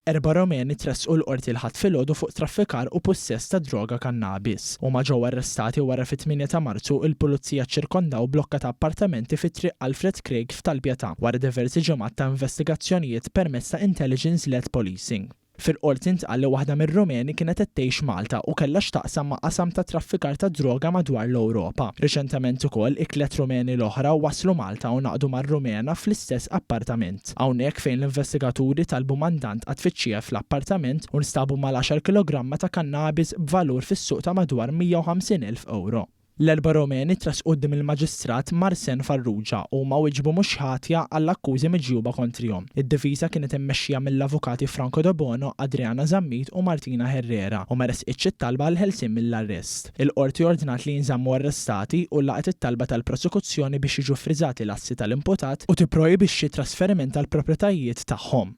4 Rumeni tressqu l-qorti l-ħadd filgħodu fuq traffikar u possess ta' droga kannabis. Huma ġew arrestati wara fit-8 ta' Marzu il-pulizija ċirkondaw blokka ta' appartamenti fit-triq Alfred Craig f'Talbjata wara diversi ġimgħat ta' investigazzjonijiet permezz ta' intelligence-led policing. Fil-qorti intqal li waħda mir-Rumeni kienet qed tgħix Malta u kellha x'taqsam ma' qasam ta' traffikar ta' droga madwar l-Ewropa. Riċentement ukoll 3 Rumeni l-oħra waslu Malta u naqdu mar-Rumena fl-istess appartament. Hawnhekk fejn l-investigaturi talbu mandant għat-tfittxija fl-appartament u nstabu mal-10 kilogramma ta' kannabis b'valur fis-suq ta' madwar €150,000. L4 Rumeni trasqu quddiem il-Maġistrat Marsen Farrugia u ma wieġbu mhux ħatja għall-akkużi miġjuba kontrihom. Id-difiża kienet immexxija mill-avukati Franco De Bono, Adriana Zammit u Martina Herrera u ma resqitx it-talba għal ħelsien mill-arrest. Il-qorti ordnat li jinżammu arrestati u laqgħet it-talba tal-prosekuzzjoni biex jiġu friżati l-assi tal-imputat u tipprojbixxi trasferiment tal-proprjetajiet tagħhom.